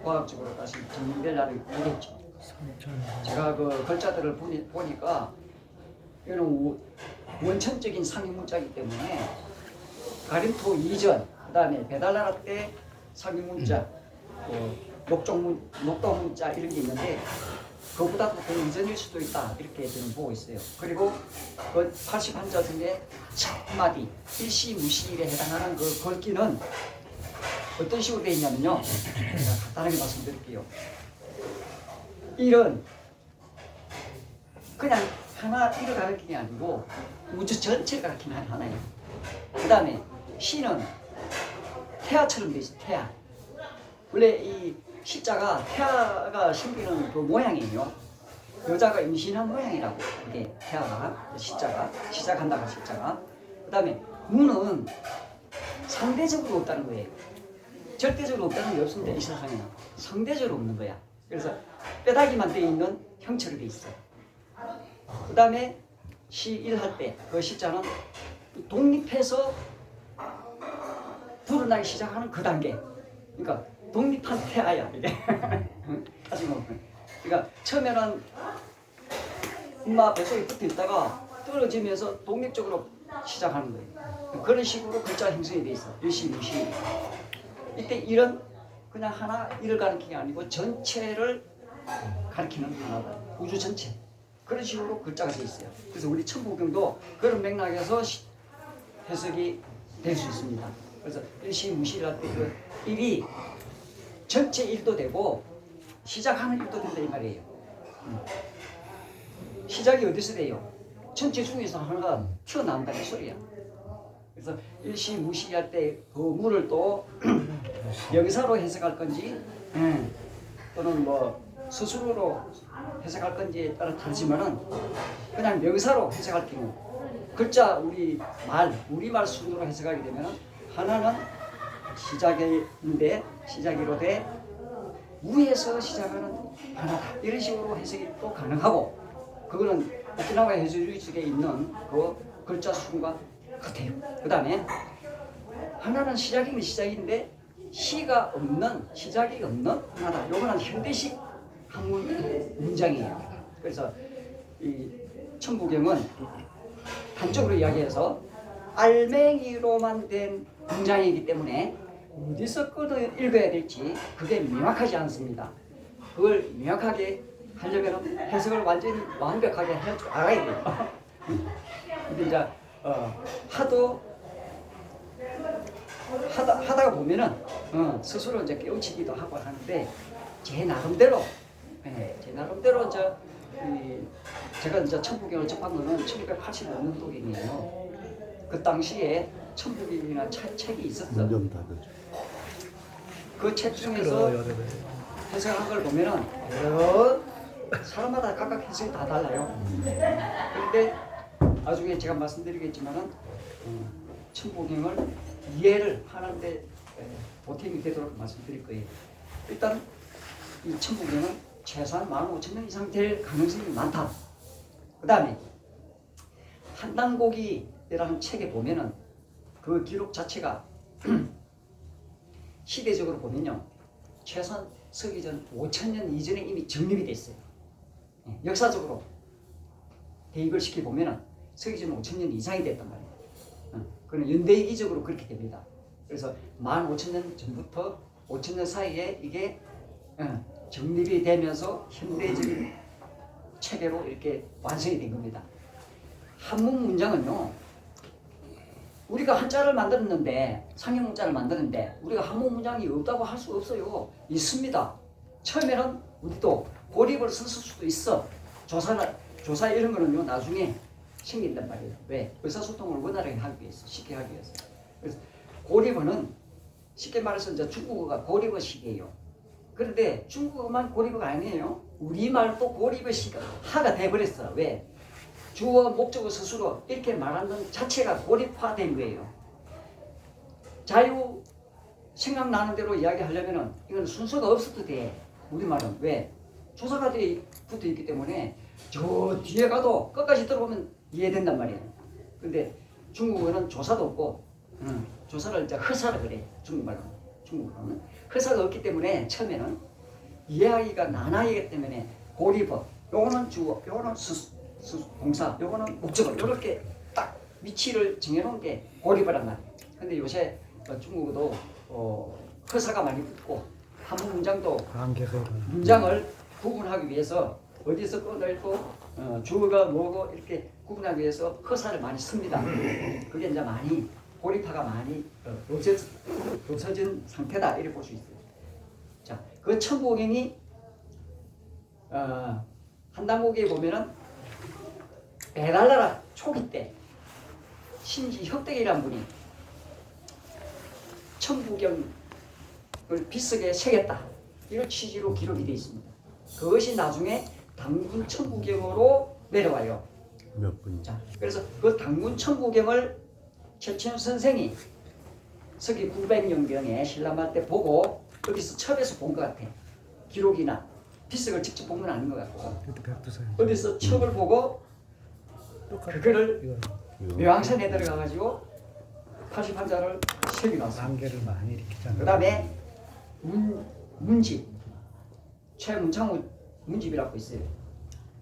과학적으로 다시 정리되려는 일이겠죠. 제가 그 글자들을 보니까 이거는 원천적인 상위 문자이기 때문에 가림토 이전, 그다음에 배달나라 때 상위 문자, 녹동 문자 이런 게 있는데 그보다도 더 이전일 수도 있다 이렇게 저는 보고 있어요. 그리고 그 81자 중에 첫 마디 일시무시일에 해당하는 그 글귀는 어떤 식으로 되어 있냐면요. 제가 간단하게 말씀드릴게요. 일은 그냥 하나 일을 가르치는 게 아니고 우주 전체를 가르치는 하나예요. 그 다음에 시는 태아처럼 되어 있어요. 태아. 원래 이 시자가 태아가 생기는 그 모양이에요. 여자가 임신한 모양이라고. 이게 태아가 시자가 시작한다가 시자가. 그 다음에 무는 상대적으로 없다는 거예요. 절대적으로 없다는 게 없습니다. 이 세상에는 상대적으로 없는 거야. 그래서 뼈다귀만 되어 있는 형체로 되어 있어요. 그 다음에 시일할 때 그 시자는 독립해서 불어나기 시작하는 그 단계. 그러니까 독립한 태아야 이게. 다시 보면. 그러니까 처음에는 엄마 뱃속에 붙어 있다가 떨어지면서 독립적으로 시작하는 거예요. 그런 식으로 글자 형성이 돼 있어. 일시무시. 이때 일은 그냥 하나 일을 가리키는 게 아니고 전체를 가리키는 하나다. 우주 전체. 그런 식으로 글자가 돼 있어요. 그래서 우리 천부경도 그런 맥락에서 해석이 될 수 있습니다. 그래서 일시무시할 때 그 일이 전체 일도 되고 시작하는 일도 된다 이 말이에요. 시작이 어디서 돼요? 전체 중에서 하나가 튀어나온다는 소리야. 그래서 일시무시할 때 그 무를 또 명사로 해석할 건지 또는 뭐 스스로로 해석할 건지에 따라 다르지만은 그냥 명사로 해석할 경우 글자 우리말 순으로 해석하게 되면은 하나는 시작인데 시작이로 돼 무에서 시작하는 하나다 이런 식으로 해석이 또 가능하고 그거는 오키나와 해수류 쪽에 있는 그 글자 순과 같아요. 그 다음에 하나는 시작이면 시작인데 시가 없는 시작이 없는 하나다. 요거는 현대식 한문 문장이에요. 그래서 이 천부경은 단적으로 이야기해서 알맹이로만 된 문장이기 때문에 어디서 끊어 읽어야 될지 그게 명확하지 않습니다. 그걸 명확하게 하려면 해석을 완전히 완벽하게 할 줄 알아야 돼요. 근데 이제 하다가 보면은 스스로 이제 깨우치기도 하고 하는데 제 나름대로 제가 이제 천부경을 접한 거는 1985년도경이에요. 그 당시에 천부경이라는 책이 있었어. 그 책 중에서 해석한 걸 보면은 사람마다 각각 해석이 다 달라요. 그런데 나중에 제가 말씀드리겠지만은 천부경을 이해를 하는데 보탬이 되도록 말씀드릴 거예요. 일단 이 천부경은 최소한 15,000명 이상 될 가능성이 많다. 그 다음에 한단고기라는 책에 보면은 그 기록 자체가 시대적으로 보면요 최소한 서기전 5,000년 이전에 이미 정립이 됐어요. 역사적으로 대입을 시켜보면은 서기전 5,000년 이상이 됐단 말이에요. 그는 연대기적으로 그렇게 됩니다. 그래서 15,000년 전부터 5,000년 사이에 이게 정립이 되면서 현대적인 체계로 이렇게 완성이 된 겁니다. 한문 문장은요, 우리가 한자를 만들었는데, 상형 문자를 만드는데, 우리가 한문 문장이 없다고 할 수 없어요. 있습니다. 처음에는 우리도 고립을 썼을 수도 있어. 조사 이런 거는요, 나중에 생긴단 말이에요. 왜? 의사소통을 원활하게 하기 위해서, 쉽게 하기 위해서. 그래서 고립어는 쉽게 말해서 이제 중국어가 고립어식이에요. 그런데 중국어만 고립어가 아니에요. 우리말도 고립어식 하가 돼버렸어. 왜? 주어, 목적어, 스스로 이렇게 말하는 자체가 고립화된 거예요. 자유 생각나는 대로 이야기하려면은 이건 순서가 없어도 돼. 우리말은 왜? 조사가 붙어 있기 때문에 저 뒤에 가도 끝까지 들어보면 이해된단 말이에요. 근데 중국어는 조사도 없고 조사를 이제 허사라 그래. 중국어는 허사가 없기 때문에 처음에는 이해하기가 난하기 때문에 고리법, 요거는 주어, 요거는 동사, 요거는 목적어, 이렇게 딱 위치를 정해놓은 게 고리법란 말이에요. 근데 요새 중국어도 허사가 많이 붙고 한 문장도 문장을 구분하기 위해서 어디서 꺼내고 주어가 뭐고 이렇게 구분하기 위해서 허사를 많이 씁니다. 그게 이제 많이 고리파가 많이 놓쳐진 상태다 이렇게 볼 수 있어요. 자, 그 천부경이 한당고기에 보면은 배달나라 초기 때 신지혁덕이라는 분이 천부경을 빗속에 새겼다 이런 취지로 기록이 되어 있습니다. 그것이 나중에 당군 천부경으로 내려와요. 몇 분? 자, 그래서 그 당군 천부경을 최춘 선생이 서기 900년경에 신라말 때 보고 여기서 첩에서 본 것 같아. 기록이나 비석을 직접 본 건 아닌 것 같고 어디서 첩을 보고 그거를 묘향산에 들어가가지고 81자를 새겨놨어. 안개를 많이 일으키잖아요. 그 다음에 문집 최문창우 문집이라고 있어요.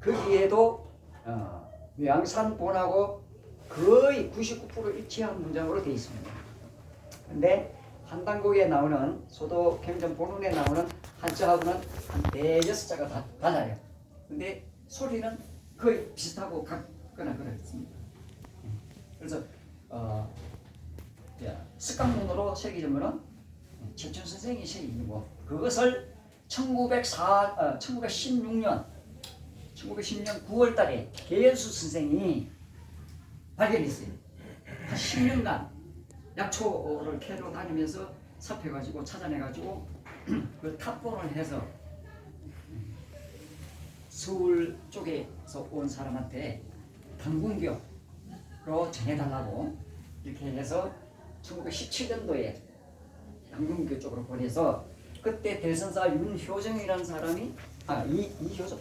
거기에도 묘향산 본하고 거의 99% 일치한 문장으로 되어 있습니다. 근데 한당곡에 나오는 소도 경전 본문에 나오는 한자하고는 한 4~6자가 다 달라요. 근데 소리는 거의 비슷하고 같거나 그렇습니다. 그래서 습강문으로 새기자면은 최춘 선생이 새긴 거 그것을 1916년 9월달에 계연수 선생이 발견했어요. 한 10년간 약초를 캐러 다니면서 삽해가지고 찾아내가지고 그 탑본을 해서 서울 쪽에서 온 사람한테 당군교로 전해달라고 이렇게 해서 1917년도에 당군교 쪽으로 보내서 그때 대선사 윤효정이라는 사람이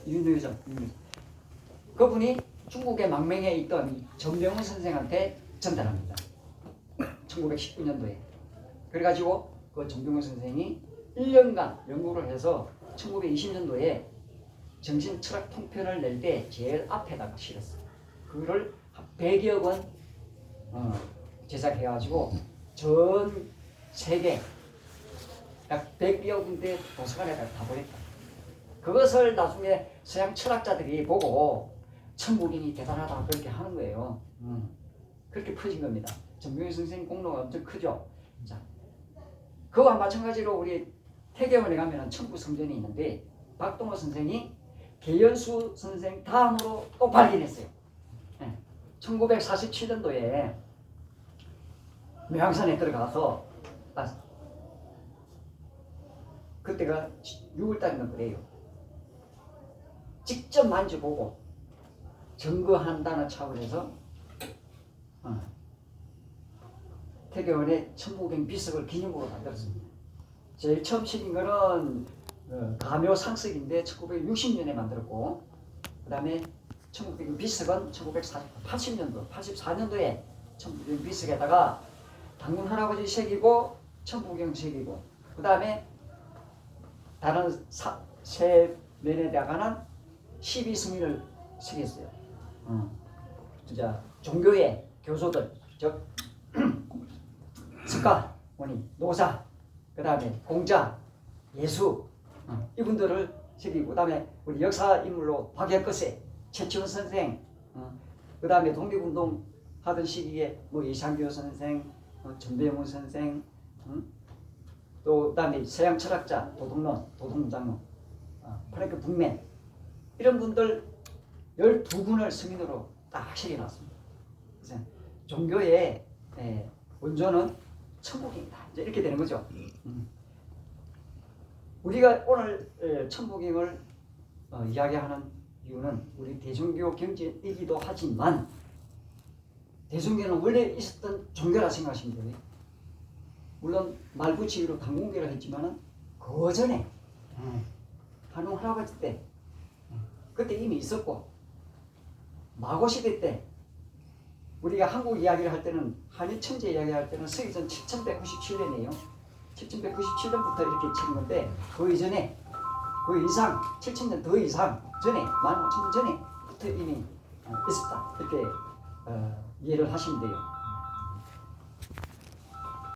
윤효정 그분이 중국의 망명에 있던 전병훈 선생한테 전달합니다. 1919년도에 그래가지고 그 전병훈 선생이 1년간 연구를 해서 1920년도에 정신철학 통편을 낼 때 제일 앞에다가 실었어요. 그거를 100여 권 제작해가지고 전 세계 약 100여 군데 도서관에다 다 보냈다. 그것을 나중에 서양 철학자들이 보고 천부경이 대단하다 그렇게 하는 거예요. 그렇게 퍼진 겁니다. 전병훈 선생 공로가 엄청 크죠. 자, 그와 마찬가지로 우리 태계원에 가면은 천부성전이 있는데 박동호 선생이 계연수 선생 다음으로 또 발견했어요. 1947년도에 묘향산에 들어가서 그때가 6월달인가 그래요. 직접 만져보고 점거한다는 차원에서 태계원의 천부경 비석을 기념으로 만들었습니다. 제일 처음 실린 거는 가묘 상석인데 1960년에 만들었고 그 다음에 천부경 비석은 1980년도, 84년도에 천부경 비석에다가 당군 할아버지 새기고 천부경 새기고 그 다음에 다른 세 면에다가는 12승인을 새겼어요. 진짜 종교의 교소들, 즉 석가모니, 노사, 그 다음에 공자, 예수 이분들을 새기고 그 다음에 우리 역사 인물로 박혁거세, 최치원 선생, 그 다음에 독립운동 하던 시기에 뭐 이상교 선생, 전배영훈 선생, 또 그다음에 서양 철학자 도동장로, 프랭크 북맨 이런 분들 12분을 승인으로 딱 새겨놨습니다. 그래서 종교의 원조는 천부경이다. 이제 이렇게 되는 거죠. 우리가 오늘 천부경을 이야기하는 이유는 우리 대종교 경전이기도 하지만 대종교는 원래 있었던 종교라 생각하시면 돼요. 물론 말붙이기로 당군교를 했지만은 그 전에 한웅 할아버지 때 그때 이미 있었고 마고시대 때 우리가 한국 이야기를 할 때는 한일 천재 이야기할 때는 서기전 7197년이에요. 7197년부터 이렇게 치는 건데 그 이전에 그 이상 7,000년 더 이상 전에 15,000년 전에부터 이미 있었다 이렇게 이해를 하시면 돼요.